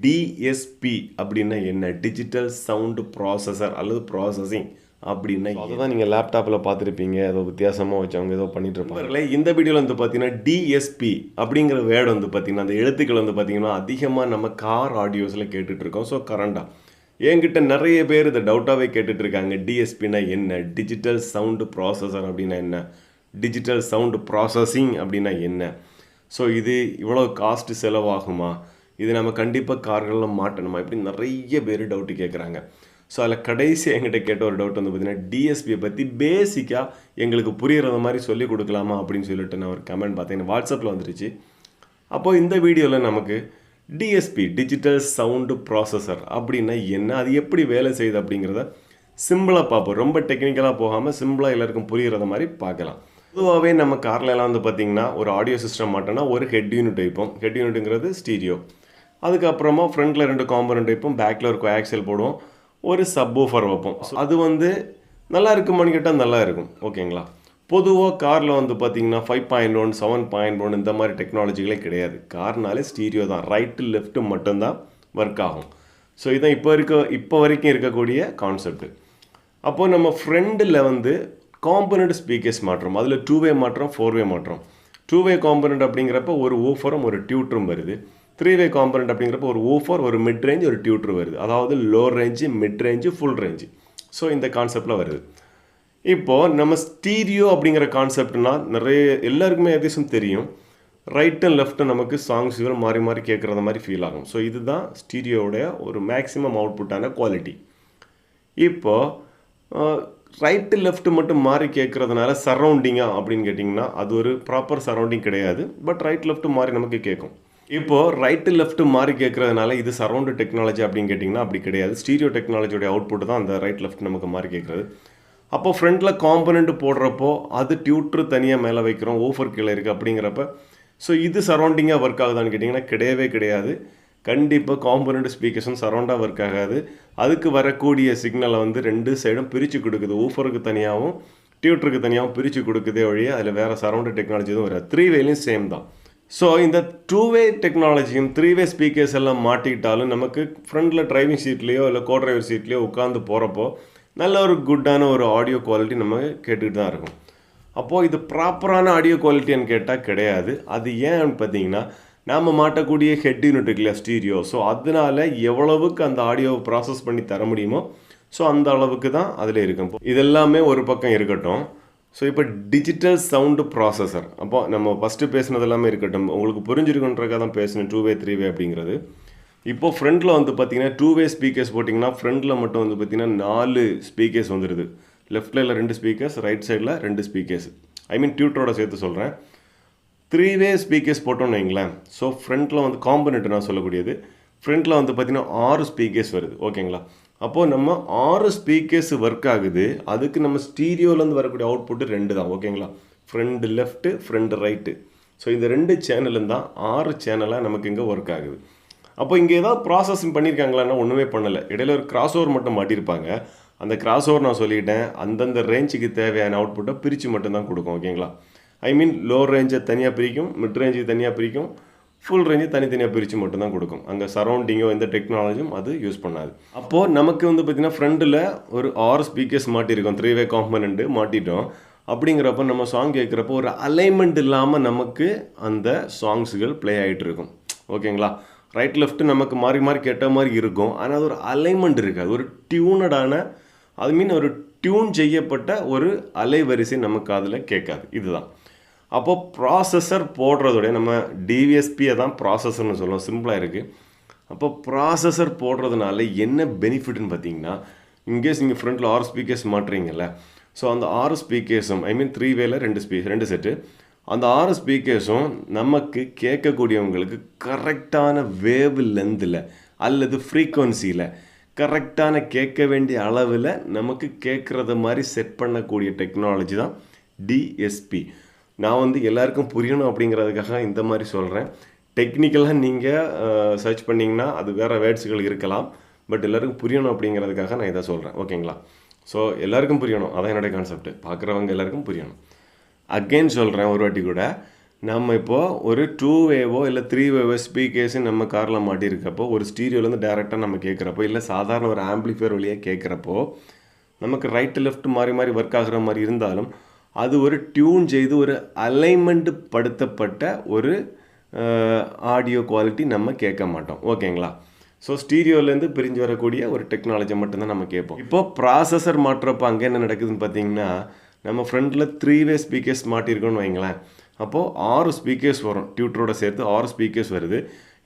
DSP அப்படின்னா என்ன? Digital sound processor அல்லது ப்ராசஸிங் அப்படின்னா அதுதான் நீங்கள் லேப்டாப்பில் பார்த்துருப்பீங்க. ஏதோ வித்தியாசமாக வச்சவங்க ஏதோ பண்ணிட்டு இருப்பாங்க. இந்த வீடியோவில் வந்து பார்த்தீங்கன்னா டிஎஸ்பி அப்படிங்கிற வேர்டு வந்து பார்த்தீங்கன்னா அந்த எழுத்துக்கள் வந்து பார்த்தீங்கன்னா அதிகமாக நம்ம கார் ஆடியோஸில் கேட்டுட்ருக்கோம். ஸோ கரண்டாக என்கிட்ட நிறைய பேர் இதை டவுட்டாகவே கேட்டுட்ருக்காங்க. டிஎஸ்பின்னா என்ன? டிஜிட்டல் சவுண்டு ப்ராசஸர் அப்படின்னா என்ன? டிஜிட்டல் சவுண்டு ப்ராசஸிங் அப்படின்னா என்ன? ஸோ இது இவ்வளோ காஸ்ட்டு செலவாகுமா? இது நம்ம கண்டிப்பாக கார்களில் மாட்டணுமா? இப்படி நிறைய பேர் டவுட்டு கேட்குறாங்க. ஸோ அதில் கடைசி என்கிட்ட கேட்ட ஒரு டவுட் வந்து பார்த்திங்கன்னா டிஎஸ்பியை பற்றி பேசிக்காக எங்களுக்கு புரிகிற மாதிரி சொல்லிக் கொடுக்கலாமா அப்படின்னு சொல்லிட்டு நான் ஒரு கமெண்ட் பார்த்தேன். எனக்கு வாட்ஸ்அப்பில் வந்துருச்சு. அப்போது இந்த வீடியோவில் நமக்கு டிஎஸ்பி டிஜிட்டல் சவுண்டு ப்ராசஸர் அப்படின்னா என்ன, அது எப்படி வேலை செய்யுது அப்படிங்கிறத சிம்பிளாக பார்ப்போம். ரொம்ப டெக்னிக்கலாக போகாமல் சிம்பிளாக எல்லாருக்கும் புரிகிறத மாதிரி பார்க்கலாம். பொதுவாகவே நம்ம கார்லலாம் வந்து பார்த்திங்கன்னா ஒரு ஆடியோ சிஸ்டம் மாட்டோன்னா ஒரு ஹெட் யூனிட் வைப்போம். ஹெட் யூனிட்டுங்கிறது ஸ்டீரியோ. அதுக்கப்புறமா ஃப்ரண்ட்டில் 2 காம்பனண்ட் வைப்போம், பேக்கில் ஒரு கோஆக்சியல் போடுவோம், ஒரு சப்வூஃபர் வைப்போம். ஸோ அது வந்து நல்லா இருக்குமான்னு கேட்டால் நல்லா இருக்கும். ஓகேங்களா? பொதுவாக காரில் வந்து பார்த்திங்கன்னா 5.1 7.1 இந்த மாதிரி டெக்னாலஜிகளே கிடையாது. கார்னாலே ஸ்டீரியோ தான், ரைட்டு லெஃப்ட்டு மட்டும்தான் ஒர்க் ஆகும். ஸோ இதான் இப்போ வரைக்கும் இருக்கக்கூடிய கான்செப்ட். அப்போது நம்ம ஃப்ரெண்டில் வந்து காம்பனண்ட் ஸ்பீக்கர்ஸ் மாற்றோம். அதில் 2-வே மாற்றோம், 4-வே மாற்றோம். 2-வே காம்பனண்ட் அப்படிங்கிறப்ப ஒரு ஊஃபரும் ஒரு டியூட்டரும் வருது. 3-வே காம்பனண்ட் அப்படிங்கிறப்ப ஒரு ஊஃபர், ஒரு மிட் ரேஞ்ச், ஒரு டியூட்டர் வருது. அதாவது low range, mid range, full range. So இந்த கான்செப்டில் வருது. இப்போது நம்ம ஸ்டீரியோ அப்படிங்கிற கான்செப்ட்னா நிறைய எல்லாருக்குமே ஏதாச்சும் தெரியும். ரைட் அண்ட் லெஃப்ட்டு நமக்கு சாங்ஸுகள் மாறி மாறி கேட்குறத மாதிரி ஃபீல் ஆகும். ஸோ இதுதான் ஸ்டீரியோவுடைய ஒரு மேக்ஸிமம் அவுட்புட்டான குவாலிட்டி. இப்போது ரைட்டு லெஃப்ட்டு மட்டும் மாறி கேட்குறதுனால சரௌண்டிங்காக அப்படின்னு கேட்டிங்கன்னா அது ஒரு ப்ராப்பர் சரௌண்டிங் கிடையாது. பட் ரைட் லெஃப்ட்டு மாறி நமக்கு கேட்கும். இப்போது ரைட்டு லெஃப்ட்டு மாறி கேட்குறதுனால இது சரௌண்டு டெக்னாலஜி அப்படின்னு கேட்டிங்கன்னா அப்படி கிடையாது. ஸ்டீரியோ டெக்னாலஜியோடைய அவுட்புட் தான் அந்த ரைட் லெஃப்ட் நமக்கு மாறி கேட்குறது. அப்போது ஃப்ரண்ட்டில் காம்பனண்ட் போடுறப்போ அது டியூட்ரு தனியாக மேலே வைக்கிறோம், ஊஃபர் கீழே இருக்குது அப்படிங்கிறப்ப ஸோ இது சரௌண்டிங்காக ஒர்க் ஆகுதான்னு கேட்டிங்கன்னா கிடையவே கிடையாது. கண்டிப்பாக காம்பனண்ட் ஸ்பீக்கர்ஸும் சரௌண்டாக ஒர்க் ஆகாது. அதுக்கு வரக்கூடிய சிக்னலை வந்து 2 சைடும் பிரித்து கொடுக்குது. ஊஃபருக்கு தனியாகவும் டியூட்டருக்கு தனியாகவும் பிரித்து கொடுக்குதே வழியே அதில் வேறு சரௌண்டு டெக்னாலஜி எதுவும் வராது. 3-வேலையும் சேம் தான். ஸோ இந்த 2-வே டெக்னாலஜியும் 3-வே ஸ்பீக்கர்ஸ் எல்லாம் மாட்டிக்கிட்டாலும் நமக்கு ஃப்ரண்டில் டிரைவிங் சீட்லேயோ இல்லை கோ டிரைவர் சீட்லேயோ உட்காந்து போகிறப்போ நல்ல ஒரு குட்டான ஒரு ஆடியோ குவாலிட்டி நம்ம கேட்டுக்கிட்டு தான் இருக்கும். அப்போது இது ப்ராப்பரான ஆடியோ குவாலிட்டின்னு கேட்டால் கிடையாது. அது ஏன்னு பார்த்தீங்கன்னா நாம் மாட்டக்கூடிய ஹெட் யூனிட் இருக்குல்ல ஸ்டீரியோ, ஸோ அதனால எவ்வளவுக்கு அந்த ஆடியோவை ப்ராசஸ் பண்ணி தர முடியுமோ ஸோ அந்த அளவுக்கு தான் அதில் இருக்கும். இதெல்லாமே ஒரு பக்கம் இருக்கட்டும். ஸோ இப்போ டிஜிட்டல் சவுண்டு ப்ராசஸர், அப்போ நம்ம ஃபஸ்ட்டு பேசுனது எல்லாமே இருக்கட்டும், உங்களுக்கு புரிஞ்சிருக்குன்றக்காக தான் பேசணும் 2-வே 3-வே அப்படிங்கிறது. இப்போது ஃப்ரண்ட்டில் வந்து பார்த்திங்கன்னா 2-வே ஸ்பீக்கர்ஸ் போட்டிங்கன்னா ஃப்ரண்ட்டில் மட்டும் வந்து பார்த்திங்கன்னா 4 ஸ்பீக்கர்ஸ் வந்துடுது. லெஃப்ட்டில் 2 ஸ்பீக்கர்ஸ், ரைட் சைடில் 2 ஸ்பீக்கர்ஸ், ஐ மீன் டியூட்டரோட சேர்த்து சொல்கிறேன். 3-வே ஸ்பீக்கர்ஸ் போட்டோன்னு வைங்களேன். ஸோ ஃப்ரண்ட்டில் வந்து காம்பனண்ட் நான் சொல்லக்கூடியது ஃப்ரண்ட்டில் வந்து பார்த்திங்கன்னா 6 ஸ்பீக்கர்ஸ் வருது. ஓகேங்களா? அப்போது நம்ம 6 ஸ்பீக்கர்ஸ் ஒர்க் ஆகுது. அதுக்கு நம்ம ஸ்டீரியோலேருந்து வரக்கூடிய அவுட்புட்டு 2 தான். ஓகேங்களா? Front left, front right. So இந்த 2 சேனலும் தான் 6 சேனலாக நமக்கு இங்கே ஒர்க் ஆகுது. அப்போ இங்கே ஏதாவது ப்ராசஸிங் பண்ணியிருக்காங்களான்னா ஒன்றுமே பண்ணலை. இடையில ஒரு கிராஸ் ஓவர் மட்டும் மாட்டியிருப்பாங்க. அந்த கிராஸ் ஓவர் நான் சொல்லிட்டேன் அந்தந்த ரேஞ்சுக்கு தேவையான அவுட்புட்டை பிரித்து மட்டும்தான் கொடுக்கும். ஓகேங்களா? ஐ மீன் லோ ரேஞ்சை தனியாக பிரிக்கும், மிட் ரேஞ்சு தனியாக பிரிக்கும், ஃபுல் ரேஞ்சு தனித்தனியாக பிரித்து மட்டும்தான் கொடுக்கும். அங்கே சரௌண்டிங்கோ எந்த டெக்னாலஜியும் அது யூஸ் பண்ணாது. அப்போது நமக்கு வந்து பார்த்திங்கன்னா ஃப்ரண்டில் ஒரு 6 ஸ்பீக்கர்ஸ் மாட்டியிருக்கோம், 3-வே காம்பனண்ட்டு மாட்டிட்டோம். அப்படிங்கிறப்ப நம்ம சாங் கேட்குறப்போ ஒரு அலைன்மெண்ட் இல்லாமல் நமக்கு அந்த சாங்ஸுகள் ப்ளே ஆகிட்டு இருக்கும். ஓகேங்களா? ரைட் லெஃப்ட்டு நமக்கு மாறி மாறி கேட்ட மாதிரி இருக்கும். ஆனால் அது ஒரு அலைன்மெண்ட் இருக்காது. ஒரு டியூனடான ஒரு டியூன் செய்யப்பட்ட ஒரு அலைவரிசை நமக்கு அதில் கேட்காது. இதுதான். அப்போது ப்ராசஸர் போடுறதோடைய நம்ம டிவிஎஸ்பியை தான் ப்ராசஸர்னு சொல்லுவோம், சிம்பிளாக இருக்குது. அப்போ ப்ராசஸர் போடுறதுனால என்ன பெனிஃபிட்னு பார்த்தீங்கன்னா, இன்கேஸ் நீங்கள் ஃப்ரண்ட்டில் 6 ஸ்பீக்கர்ஸ் மாட்டுறீங்கல்ல, ஸோ அந்த 6 ஸ்பீக்கர்ஸும் ஐ மீன் 3-வேல 2 செட்டு, அந்த 6 ஸ்பீக்கர்ஸும் நமக்கு கேட்கக்கூடியவங்களுக்கு கரெக்டான வேவ் லென்த்தில் அல்லது ஃப்ரீக்குவன்சியில் கரெக்டான கேட்க வேண்டிய அளவில் நமக்கு கேட்குறத மாதிரி செட் பண்ணக்கூடிய டெக்னாலஜி தான் டிஎஸ்பி. நான் வந்து எல்லாருக்கும் புரியணும் அப்படிங்கிறதுக்காக இந்த மாதிரி சொல்கிறேன். டெக்னிக்கலாக நீங்கள் சர்ச் பண்ணிங்கன்னா அது வேறு வேர்ட்ஸுகள் இருக்கலாம். பட் எல்லாருக்கும் புரியணும் அப்படிங்கிறதுக்காக நான் இதை சொல்கிறேன். ஓகேங்களா? ஸோ எல்லாருக்கும் புரியணும், அதான் என்னுடைய கான்செப்ட். பார்க்குறவங்க எல்லாருக்கும் புரியணும். அகெயின் சொல்கிறேன் ஒரு வாட்டி கூட, நம்ம இப்போது ஒரு 2-வேவோ இல்லை 3-வேவோ ஸ்பீக்கர்ஸு நம்ம காரில் மாட்டியிருக்கப்போ ஒரு ஸ்டீரியோலேருந்து டேரெக்டாக நம்ம கேட்குறப்போ இல்லை சாதாரண ஒரு ஆம்பிளிஃபையர் வழியாக கேட்குறப்போ நமக்கு ரைட்டு லெஃப்ட் மாறி மாறி ஒர்க் ஆகிற மாதிரி இருந்தாலும் அது ஒரு டியூன் செய்து ஒரு அலைன்மெண்ட் படுத்தப்பட்ட ஒரு ஆடியோ குவாலிட்டி நம்ம கேட்க மாட்டோம். ஓகேங்களா? ஸோ ஸ்டீரியோலேருந்து பிரிஞ்சு வரக்கூடிய ஒரு டெக்னாலஜி மட்டும்தான் நம்ம கேட்போம். இப்போது ப்ராசஸர் மாட்டுறப்போ அங்கே என்ன நடக்குதுன்னு பார்த்தீங்கன்னா, நம்ம ஃப்ரண்ட்டில் 3-வே ஸ்பீக்கர்ஸ் மாட்டியிருக்கோன்னு வைங்களேன். அப்போது 6 ஸ்பீக்கர்ஸ் வரும். டியூட்டரோட சேர்த்து 6 ஸ்பீக்கர்ஸ் வருது.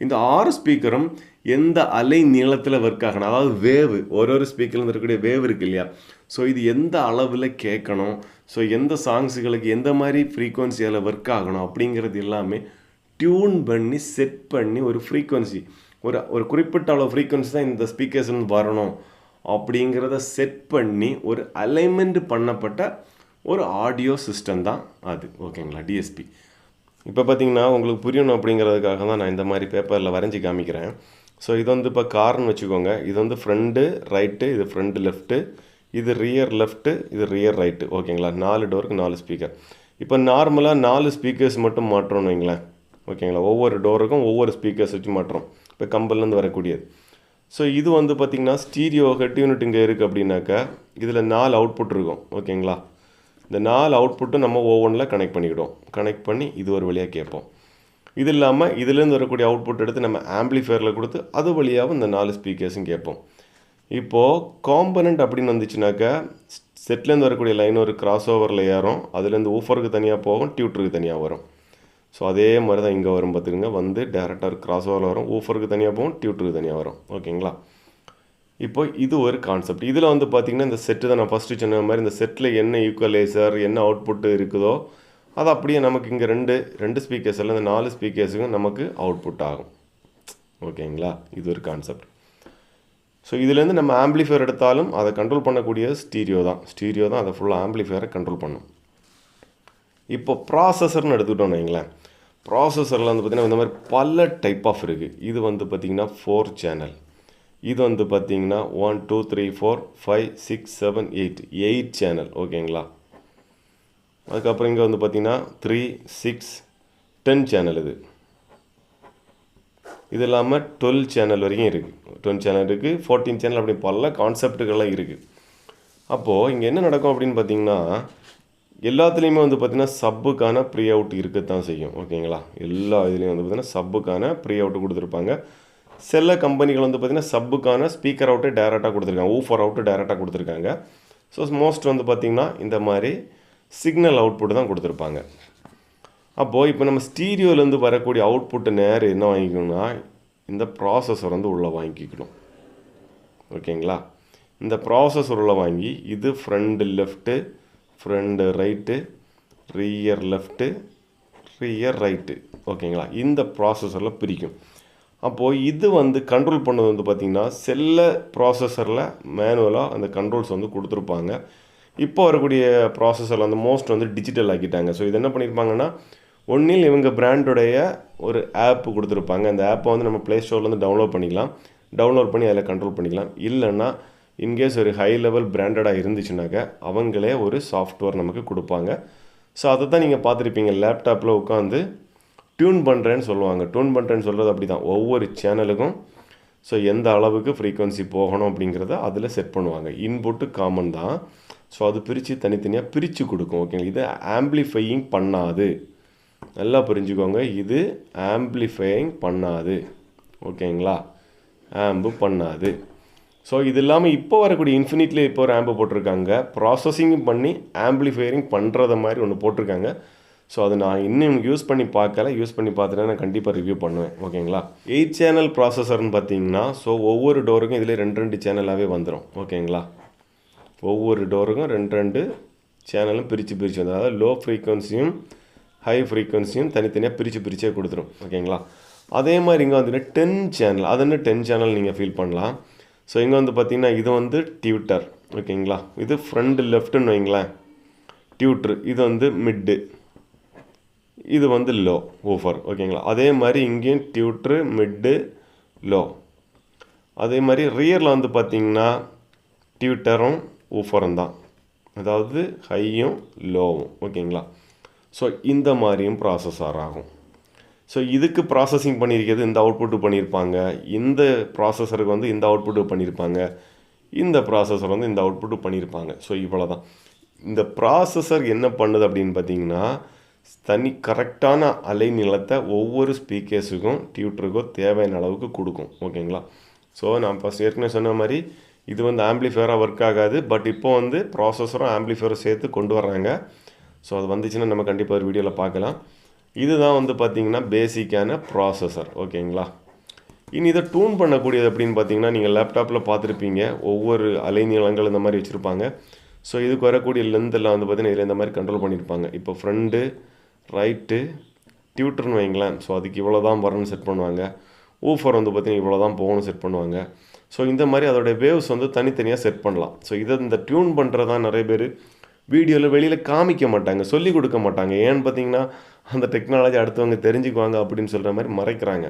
இந்த 6 ஸ்பீக்கரும் எந்த அலை நீளத்தில் ஒர்க் ஆகணும், அதாவது வேவு, ஒரு ஸ்பீக்கர்லேருந்து இருக்கக்கூடிய வேவ் இருக்குது இல்லையா, ஸோ இது எந்த அளவில் கேட்கணும், ஸோ எந்த சாங்ஸுகளுக்கு எந்த மாதிரி ஃப்ரீக்குவன்சியில் ஒர்க் ஆகணும் அப்படிங்கிறது எல்லாமே டியூன் பண்ணி செட் பண்ணி ஒரு ஃப்ரீக்குவன்சி ஒரு குறிப்பிட்ட அளவு ஃப்ரீக்குவன்சி தான் இந்த ஸ்பீக்கர்ஸ்லேருந்து வரணும் அப்படிங்கிறத செட் பண்ணி ஒரு அலைன்மெண்ட் பண்ணப்பட்ட ஒரு ஆடியோ சிஸ்டம் தான் அது. ஓகேங்களா? டிஎஸ்பி. இப்போ பார்த்தீங்கன்னா உங்களுக்கு புரியணும் அப்படிங்கிறதுக்காக தான் நான் இந்த மாதிரி பேப்பரில் வரைஞ்சி காமிக்கிறேன். ஸோ இது வந்து இப்போ கார்னு வச்சுக்கோங்க. இது வந்து ஃப்ரண்ட்டு ரைட்டு, இது ஃப்ரண்ட்டு லெஃப்ட்டு, இது ரியர் லெஃப்ட்டு, இது ரியர் ரைட்டு. ஓகேங்களா? 4 டோருக்கு 4 ஸ்பீக்கர். இப்போ நார்மலாக 4 ஸ்பீக்கர்ஸ் மட்டும் மாற்றோன்னு வைங்களேன். ஓகேங்களா? ஒவ்வொரு டோருக்கும் ஒவ்வொரு ஸ்பீக்கர்ஸ் வச்சு மாட்டுறோம். இப்போ கம்பல்லேருந்து வரக்கூடியது. ஸோ இது வந்து பார்த்திங்கன்னா ஸ்டீரியோ ஹெட் யூனிட் இங்கே இருக்குது அப்படின்னாக்கா இதில் 4 அவுட்புட் இருக்கும். ஓகேங்களா? இந்த 4 அவுட்புட்டும் நம்ம ஒவ்வொன்றில் கனெக்ட் பண்ணிக்கிடுவோம். கனெக்ட் பண்ணி இது ஒரு வழியாக கேட்போம். இது இல்லாமல் இதுலேருந்து வரக்கூடிய அவுட்புட் எடுத்து நம்ம ஆம்பிளிஃபையரில் கொடுத்து அது வழியாகவும் இந்த 4 ஸ்பீக்கர்ஸும் கேட்போம். இப்போது காம்பனண்ட் அப்படின்னு வந்துச்சுனாக்கா செட்லேருந்து வரக்கூடிய லைன் ஒரு கிராஸ் ஓவரில் ஏறும். அதுலேருந்து ஊஃபருக்கு தனியாக போகும், டியூட்டருக்கு தனியாக வரும். ஸோ அதே மாதிரி தான் இங்கே வரும். பார்த்துக்குங்க, வந்து டேரெக்டாக கிராஸ் ஓவரில் வரும், ஊஃபருக்கு தனியாக போகும், டியூட்டருக்கு தனியாக வரும். ஓகேங்களா? இப்போ இது ஒரு கான்செப்ட். இதில் வந்து பார்த்திங்கன்னா இந்த செட்டு தான் நான் ஃபஸ்ட்டு சொன்ன மாதிரி இந்த செட்டில் என்ன ஈக்குவலைசர் என்ன அவுட்புட்டு இருக்குதோ அது அப்படியே நமக்கு இங்கே ரெண்டு ஸ்பீக்கர்ஸ் எல்லாம் இந்த 4 ஸ்பீக்கர்ஸுக்கும் நமக்கு அவுட்புட் ஆகும். ஓகேங்களா? இது ஒரு கான்செப்ட். ஸோ இதுலேருந்து நம்ம ஆம்பிளிஃபையர் எடுத்தாலும் அதை கண்ட்ரோல் பண்ணக்கூடிய ஸ்டீரியோ தான் அதை ஃபுல்லாக ஆம்பிளிஃபையரை கண்ட்ரோல் பண்ணும். இப்போ ப்ராசஸர்னு எடுத்துக்கிட்டோன்னு வைங்களேன். ப்ராசஸரில் வந்து பார்த்திங்கன்னா இந்த மாதிரி பல டைப் ஆஃப் இருக்குது. இது வந்து பார்த்திங்கன்னா 4 சேனல். இது வந்து பார்த்திங்கன்னா 1 2 3 4 5 6 7 8 சேனல். ஓகேங்களா? அதுக்கப்புறம் இங்கே வந்து பார்த்திங்கன்னா 3 6 10 சேனல். இது இல்லாமல் 12 சேனல் வரைக்கும் இருக்குது. 20 சேனல் இருக்குது, 14 சேனல், அப்படி பல கான்செப்டுகள்லாம் இருக்குது. அப்போது இங்கே என்ன நடக்கும் அப்படின்னு பார்த்திங்கன்னா எல்லாத்துலேயுமே வந்து பார்த்திங்கன்னா சப்புக்கான ப்ரீ அவுட் இருக்கத்தான் செய்யும். ஓகேங்களா? எல்லா இதுலேயும் வந்து பார்த்திங்கன்னா சப்புக்கான ப்ரீ அவுட்டு கொடுத்துருப்பாங்க. சில கம்பெனிகள் வந்து பார்த்திங்கன்னா சப்புக்கான ஸ்பீக்கர் அவுட்டு டேரெக்டாக கொடுத்துருக்காங்க, ஊஃபர் அவுட்டு டேரெக்டாக கொடுத்துருக்காங்க. ஸோ மோஸ்ட் வந்து பார்த்திங்கன்னா இந்த மாதிரி சிக்னல் அவுட்புட் தான் கொடுத்துருப்பாங்க. அப்போது இப்போ நம்ம ஸ்டீரியோலேருந்து வரக்கூடிய அவுட்புட்டு நேரம் என்ன வாங்கிக்கணும்னா இந்த ப்ராசஸர் வந்து உள்ளே வாங்கிக்கணும். ஓகேங்களா? இந்த ப்ராசஸர் உள்ளே வாங்கி இது front left, front right, rear left, rear right. ஓகேங்களா? இந்த ப்ராசஸரில் பிரிக்கும். அப்போது இது வந்து கண்ட்ரோல் பண்ணது வந்து பார்த்திங்கன்னா செல்ல ப்ராசஸரில் மேனுவலாக அந்த கண்ட்ரோல்ஸ் வந்து கொடுத்துருப்பாங்க. இப்போ வரக்கூடிய ப்ராசஸரில் வந்து மோஸ்ட் வந்து டிஜிட்டல் ஆக்கிட்டாங்க. ஸோ இது என்ன பண்ணியிருப்பாங்கன்னா ஒன்றில் இவங்க பிராண்டுடைய ஒரு ஆப் கொடுத்துருப்பாங்க. அந்த ஆப்பை வந்து நம்ம ப்ளே ஸ்டோர்லேருந்து டவுன்லோட் பண்ணி அதில் கண்ட்ரோல் பண்ணிக்கலாம். இல்லைன்னா இன்கேஸ் ஒரு ஹை லெவல் பிராண்டடாக இருந்துச்சுனாக்கா அவங்களே ஒரு சாஃப்ட்வேர் நமக்கு கொடுப்பாங்க. ஸோ அதை தான் நீங்கள் பார்த்துருப்பீங்க, லேப்டாப்பில் உட்காந்து டியூன் பண்ணுறேன்னு சொல்லுவாங்க. டியூன் பண்ணுறேன்னு சொல்கிறது அப்படி தான், ஒவ்வொரு சேனலுக்கும் ஸோ எந்த அளவுக்கு ஃப்ரீக்வன்சி போகணும் அப்படிங்கிறத அதில் செட் பண்ணுவாங்க. இன்புட்டு காமன் தான். ஸோ அது தனித்தனியாக பிரித்து கொடுக்கும். ஓகேங்களா? இது ஆம்பிளிஃபையிங் பண்ணாது, நல்லா புரிஞ்சுக்கோங்க. இது ஆம்பிளிஃபையிங் பண்ணாது. ஓகேங்களா? ஆம்பு பண்ணாது. ஸோ இது இல்லாமல் இப்போ வரக்கூடிய இன்ஃபினிட்லி இப்போ ஒரு ஆம்பு போட்டிருக்காங்க, ப்ராசஸிங் பண்ணி ஆம்பிளிஃபையரிங் பண்ணுறத மாதிரி ஒன்று போட்டிருக்காங்க. ஸோ அது நான் இன்னும் யூஸ் பண்ணி பார்த்துட்டா நான் கண்டிப்பாக ரிவ்யூ பண்ணுவேன். ஓகேங்களா? 8 சேனல் ப்ராசஸர்னு பார்த்தீங்கன்னா ஸோ ஒவ்வொரு டோருக்கும் இதில் 2 சேனலாகவே வந்துடும். ஓகேங்களா? ஒவ்வொரு டோருக்கும் 2 சேனலும் பிரித்து வந்துடும். அதாவது லோ ஃப்ரீக்வன்சியும் ஹை ஃப்ரீக்வன்சியும் தனித்தனியாக பிரித்தே கொடுத்துரும். ஓகேங்களா? அதே மாதிரி இங்கே வந்து 10 சேனல், அது என்ன 10 சேனல் நீங்கள் ஃபீல் பண்ணலாம். ஸோ இங்கே வந்து பார்த்திங்கன்னா இது வந்து டியூட்டர். ஓகேங்களா? இது ஃப்ரண்ட் லெஃப்ட்டுன்னு வைங்களேன், டியூட்ரு. இது வந்து மிட்டு, இது வந்து லோ ஊஃபர். ஓகேங்களா? அதே மாதிரி இங்கேயும் டியூட்ரு, மிட்டு, லோ. அதே மாதிரி ரியரில் வந்து பார்த்திங்கன்னா டியூட்டரும் ஊஃபரும் தான், அதாவது ஹையும் லோவும். ஓகேங்களா? ஸோ இந்த மாதிரியும் ப்ராசஸர் ஆகும். ஸோ இதுக்கு ப்ராசஸிங் பண்ணியிருக்கிறது இந்த அவுட்புட்டு பண்ணியிருப்பாங்க, இந்த ப்ராசஸருக்கு வந்து இந்த அவுட்புட்டு பண்ணியிருப்பாங்க, இந்த ப்ராசஸர் வந்து இந்த அவுட்புட்டு பண்ணியிருப்பாங்க. ஸோ இவ்வளோ தான். இந்த ப்ராசஸர் என்ன பண்ணுது அப்படின்னு பார்த்தீங்கன்னா, கரெக்டான அலைநீளத்தை ஒவ்வொரு ஸ்பீக்கர்ஸுக்கும் டியூட்டருக்கும் தேவையான அளவுக்கு கொடுக்கும். ஓகேங்களா? ஸோ நான் ஃபஸ்ட் ஏற்கனவே சொன்ன மாதிரி இது வந்து ஆம்பிளிஃபையராக ஒர்க் ஆகாது. பட் இப்போ வந்து ப்ராசஸரும் ஆம்பிளிஃபையரும் சேர்த்து கொண்டு வர்றாங்க. ஸோ அது வந்துச்சுன்னா நம்ம கண்டிப்பாக ஒரு வீடியோவில் பார்க்கலாம். இதுதான் வந்து பார்த்திங்கன்னா பேசிக்கான ப்ராசஸர். ஓகேங்களா? இனி இதை டூன் பண்ணக்கூடியது அப்படின்னு பார்த்தீங்கன்னா, நீங்கள் லேப்டாப்பில் பார்த்துருப்பீங்க, ஒவ்வொரு அலைநீளங்கள் இந்த மாதிரி வச்சுருப்பாங்க. ஸோ இதுக்கு வரக்கூடிய லென்த்தெல்லாம் வந்து பார்த்திங்கன்னா இதில் இந்த மாதிரி கண்ட்ரோல் பண்ணியிருப்பாங்க. இப்போ ஃப்ரண்ட்டு, ரைட்டு, டியூட்டர்னு வைங்களேன். ஸோ அதுக்கு இவ்வளோ தான் வரணும்னு செட் பண்ணுவாங்க. ஊஃபர் வந்து பார்த்திங்கன்னா இவ்வளோ தான் போகணும்னு செட் பண்ணுவாங்க. ஸோ இந்த மாதிரி அதோடைய வேவ்ஸ் வந்து தனித்தனியாக செட் பண்ணலாம். ஸோ இதை இந்த டியூன் பண்ணுறதான் நிறைய பேர் வீடியோவில் வெளியில் காமிக்க மாட்டாங்க, சொல்லிக் கொடுக்க மாட்டாங்க. ஏன்னு பார்த்தீங்கன்னா அந்த டெக்னாலஜி அடுத்தவங்க தெரிஞ்சுக்குவாங்க அப்படின்னு சொல்கிற மாதிரி மறைக்கிறாங்க.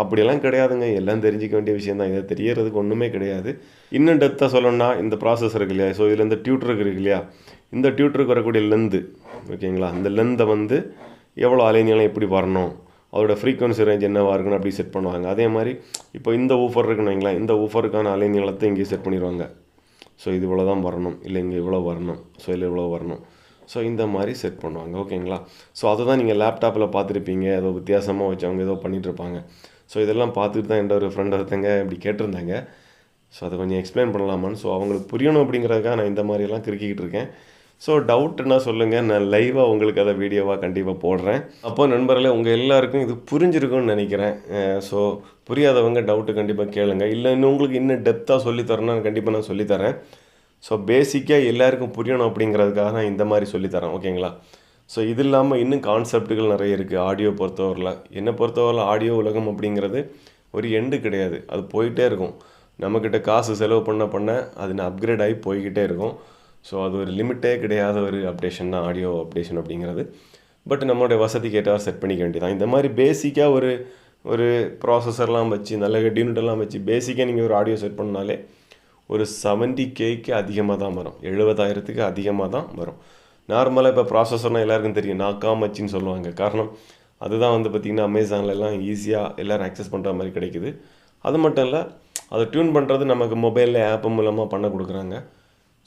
அப்படியெல்லாம் கிடையாதுங்க, எல்லாம் தெரிஞ்சிக்க வேண்டிய விஷயம் தான். இதை தெரியறதுக்கு ஒன்றுமே கிடையாது. இன்னும் டெப்த்தாக சொல்லணும்னா இந்த ப்ராசஸர் இருக்கு இல்லையா, ஸோ இதில் இந்த டியூட்டருக்கு இருக்கு இல்லையா, இந்த டியூட்டருக்கு வரக்கூடிய லென்த்து, ஓகேங்களா, இந்த லென்த்தை வந்து எவ்வளோ அலைநீளம் எப்படி வரணும், அதோட ஃப்ரீக்வன்சி ரேஞ்ச் என்னவாக இருக்குன்னு அப்படி செட் பண்ணுவாங்க. அதே மாதிரி இப்போ இந்த ஊஃபர் இருக்குன்னு வைங்களேன், இந்த ஊஃபருக்கான அலைநீளத்தை இங்கே செட் பண்ணிடுவாங்க. ஸோ இது இவ்வளோ தான் வரணும், இல்லை இங்கே இவ்வளோ வரணும், ஸோ இல்லை இவ்வளோ வரணும். ஸோ இந்த மாதிரி செட் பண்ணுவாங்க. ஓகேங்களா? ஸோ அதை தான் நீங்கள் லேப்டாப்பில் பார்த்துருப்பீங்க, ஏதோ வித்தியாசமாக வச்சவங்க ஏதோ பண்ணிகிட்ருப்பாங்க. ஸோ இதெல்லாம் பார்த்துட்டு தான் என்னோட ஒரு ஃப்ரெண்ட் ஒருத்தங்க இப்படி கேட்டிருந்தாங்க. ஸோ அதை கொஞ்சம் எக்ஸ்பிளைன் பண்ணலாமான்னு, ஸோ அவங்களுக்கு புரியணும் அப்படிங்கிறதுக்காக நான் இந்த மாதிரியெல்லாம் கிறுக்கிக்கிட்டு இருக்கேன். ஸோ டவுட்டுன்னா சொல்லுங்கள், நான் லைவாக உங்களுக்கு அதை வீடியோவாக கண்டிப்பாக போடுறேன். அப்போ நண்பர்களே, உங்கள் எல்லாருக்கும் இது புரிஞ்சிருக்கும்னு நினைக்கிறேன். ஸோ புரியாதவங்க டவுட்டு கண்டிப்பாக கேளுங்க. இல்லை இன்னும் உங்களுக்கு இன்னும் டெப்த்தாக சொல்லித்தரேன்னா கண்டிப்பாக நான் சொல்லித்தரேன். ஸோ பேசிக்காக எல்லாருக்கும் புரியணும் அப்படிங்கிறதுக்காக நான் இந்த மாதிரி சொல்லித்தரேன். ஓகேங்களா? ஸோ இது இல்லாமல் இன்னும் கான்செப்ட்டுகள் நிறைய இருக்குது ஆடியோ பொறுத்தவரையில். என்னை பொறுத்தவரையில் ஆடியோ உலகம் அப்படிங்கிறது ஒரு எண்டு கிடையாது, அது போயிட்டே இருக்கும். நம்மக்கிட்ட காசு செலவு பண்ண அது அப்கிரேட் ஆகி போய்கிட்டே இருக்கும். ஸோ அது ஒரு லிமிட்டே கிடையாத ஒரு அப்டேஷன் தான் ஆடியோ அப்டேஷன் அப்படிங்கிறது. பட் நம்மளுடைய வசதிக்கு ஏற்ற செட் பண்ணிக்க வேண்டியதான். இந்த மாதிரி பேசிக்காக ஒரு ப்ராசஸர்லாம் வச்சு நல்ல யூனிட்டெல்லாம் வச்சு பேசிக்காக நீங்கள் ஒரு ஆடியோ செட் பண்ணாலே ஒரு 70Kக்கு அதிகமாக தான் வரும், 70,000க்கு அதிகமாக தான் வரும். நார்மலாக இப்போ ப்ராசஸர்னால் எல்லாருக்கும் தெரியும், நாக்காமச்சின்னு சொல்லுவாங்க. காரணம் அதுதான் வந்து பார்த்திங்கன்னா அமேசான்லலாம் ஈஸியாக எல்லோரும் ஆக்சஸ் பண்ணுற மாதிரி கிடைக்குது. அது மட்டும் இல்லை, அதை டியூன் பண்ணுறது நமக்கு மொபைலில் ஆப் மூலமாக பண்ண கொடுக்குறாங்க.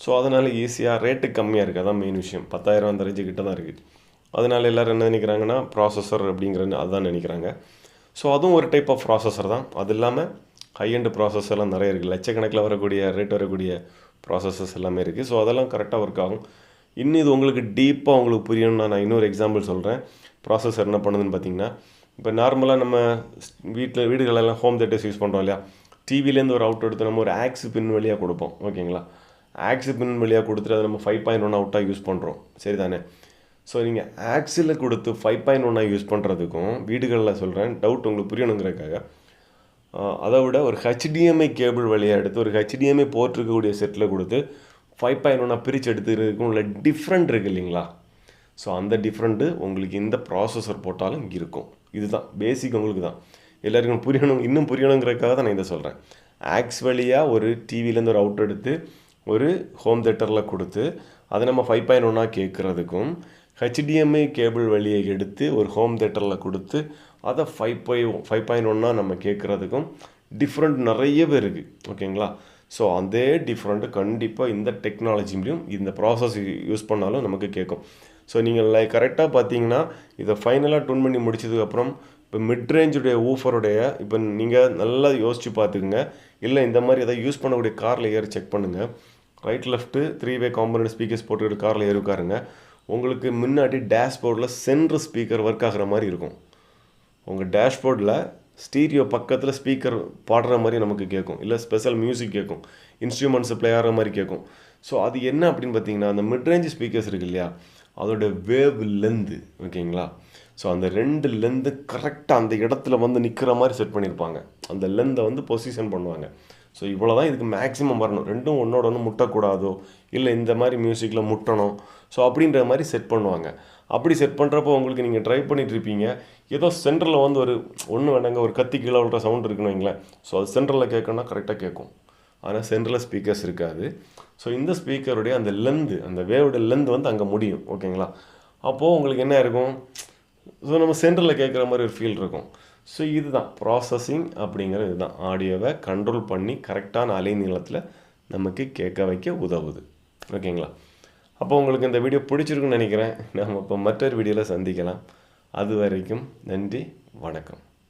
ஸோ அதனால் ஈஸியாக ரேட்டு கம்மியாக இருக்குது. அதான் மெயின் விஷயம். 10,000 அந்த ரேஞ்சு கிட்ட தான் இருக்குது. அதனால் எல்லோரும் என்ன நினைக்கிறாங்கன்னா ப்ராசஸர் அப்படிங்கிறது அதுதான் நினைக்கிறாங்க. ஸோ அதுவும் ஒரு டைப் ஆஃப் ப்ராசஸர் தான். அது இல்லாமல் ஹைஎண்ட் ப்ராசஸர்லாம் நிறைய இருக்குது. லட்சக்கணக்கில் வரக்கூடிய ரேட் வரக்கூடிய ப்ராசஸர்ஸ் எல்லாமே இருக்குது. ஸோ அதெல்லாம் கரெக்டாக ஒர்க் ஆகும். இன்னும் இது உங்களுக்கு டீப்பாக உங்களுக்கு புரியணும்னா நான் இன்னொரு எக்ஸாம்பிள் சொல்கிறேன். ப்ராசஸர் என்ன பண்ணுதுன்னு பார்த்தீங்கன்னா, இப்போ நார்மலாக நம்ம வீடுகளெல்லாம் ஹோம் தேட்டர்ஸ் யூஸ் பண்ணுறோம் இல்லையா, டிவிலேருந்து ஒரு அவுட் எடுத்து நம்ம ஒரு ஆக்ஸ் பின் வழியாக கொடுப்போம். ஓகேங்களா? ஆக்ஸ் பின் வழியாக கொடுத்துட்டு அதை நம்ம 5.1 அவுட்டாக யூஸ் பண்ணுறோம். சரி தானே? ஸோ நீங்கள் ஆக்ஸில் கொடுத்து 5.1 யூஸ் பண்ணுறதுக்கும் வீடுகளில் சொல்கிறேன், டவுட் உங்களுக்கு புரியணுங்கிறதுக்காக, அதை விட ஒரு HDMI கேபிள் வழியாக எடுத்து ஒரு HDMI போர்ட் இருக்கக்கூடிய செட்டில் கொடுத்து 5.1 பிரித்து எடுத்துக்கிறதுக்கும் உள்ள டிஃப்ரெண்ட் இருக்குது இல்லைங்களா? ஸோ அந்த டிஃப்ரெண்ட்டு உங்களுக்கு இந்த ப்ராசஸர் போட்டாலும் இருக்கும். இதுதான் பேசிக், உங்களுக்கு தான் எல்லாருக்கும் புரியணும். இன்னும் புரியணுங்கிறதுக்காக தான் நான் இதை சொல்கிறேன். ஆக்ஸ் வழியாக ஒரு டிவிலேருந்து ஒரு அவுட் எடுத்து ஒரு ஹோம் தேட்டரில் கொடுத்து அதை நம்ம 5.1 கேட்குறதுக்கும், HDMI கேபிள் வழியை எடுத்து ஒரு ஹோம் தேட்டரில் கொடுத்து அதை 5.1 நம்ம கேட்குறதுக்கும் டிஃப்ரெண்ட் நிறையவே இருக்குது. ஓகேங்களா? ஸோ அதே டிஃப்ரெண்ட்டு கண்டிப்பாக இந்த டெக்னாலஜிலையும் இந்த ப்ராசஸ் யூஸ் பண்ணாலும் நமக்கு கேட்கும். ஸோ நீங்கள் கரெக்டாக பார்த்தீங்கன்னா இதை ஃபைனலாக டூன் பண்ணி முடிச்சதுக்கப்புறம் இப்போ மிட்ரேஞ்சுடைய ஊஃபருடைய இப்போ நீங்கள் நல்லா யோசித்து பார்த்துக்குங்க. இல்லை இந்த மாதிரி எதாவது யூஸ் பண்ணக்கூடிய காரில் ஏறி செக் பண்ணுங்கள். ரைட் லெஃப்ட்டு 3-வே காம்பனண்ட் ஸ்பீக்கர்ஸ் போட்டுக்கிட்டு காரில் ஏறி உட்காருங்க. உங்களுக்கு முன்னாடி டேஷ்போர்டில் சென்ட்ரு ஸ்பீக்கர் ஒர்க் ஆகிற மாதிரி இருக்கும். உங்கள் டேஷ்போர்டில் ஸ்டீரியோ பக்கத்தில் ஸ்பீக்கர் பாடுற மாதிரி நமக்கு கேட்கும், இல்லை ஸ்பெஷல் மியூசிக் கேட்கும், இன்ஸ்ட்ருமெண்ட்ஸ் ப்ளே ஆகிற மாதிரி கேட்கும். ஸோ அது என்ன அப்படின்னு பார்த்தீங்கன்னா, அந்த மிட்ரேஞ்ச் ஸ்பீக்கர்ஸ் இருக்குது இல்லையா, அதோட வேவ் லென்த்து. ஓகேங்களா? ஸோ அந்த 2 லென்த்து கரெக்டாக அந்த இடத்துல வந்து நிற்கிற மாதிரி செட் பண்ணியிருப்பாங்க. அந்த லென்த்தை வந்து பொசிஷன் பண்ணுவாங்க. ஸோ இவ்வளோ தான் இதுக்கு மேக்ஸிமம் வரணும். ரெண்டும் ஒன்றோட ஒன்று முட்டக்கூடாதோ, இல்லை இந்த மாதிரி மியூசிக்கில் முட்டணும், ஸோ அப்படின்ற மாதிரி செட் பண்ணுவாங்க. அப்படி செட் பண்ணுறப்போ உங்களுக்கு நீங்கள் ட்ரை பண்ணிகிட்ருப்பீங்க, ஏதோ சென்டரில் வந்து ஒன்று வேணாங்க ஒரு கத்தி கீழே விட்ற சவுண்ட் இருக்குன்னு வைங்களேன். ஸோ அது சென்டரில் கேட்கணும்னா கரெக்டாக கேட்கும். ஆனால் சென்டரில் ஸ்பீக்கர்ஸ் இருக்காது. ஸோ இந்த ஸ்பீக்கருடைய அந்த லென்த்து, அந்த வேவோட லென்த் வந்து அங்கே முடியும். ஓகேங்களா? அப்போது உங்களுக்கு என்ன இருக்கும், ஸோ நம்ம சென்டரில் கேட்குற மாதிரி ஒரு ஃபீல் இருக்கும். ஸோ இதுதான் ப்ராசஸிங் அப்படிங்கிறது. இதுதான் ஆடியோவை கண்ட்ரோல் பண்ணி கரெக்டான அலை நீளத்தில் நமக்கு கேட்க வைக்க உதவுது. ஓகேங்களா? அப்போ உங்களுக்கு இந்த வீடியோ பிடிச்சிருக்குன்னு நினைக்கிறேன். நம்ம இப்போ மற்றொரு வீடியோவில் சந்திக்கலாம். அது வரைக்கும் நன்றி, வணக்கம்.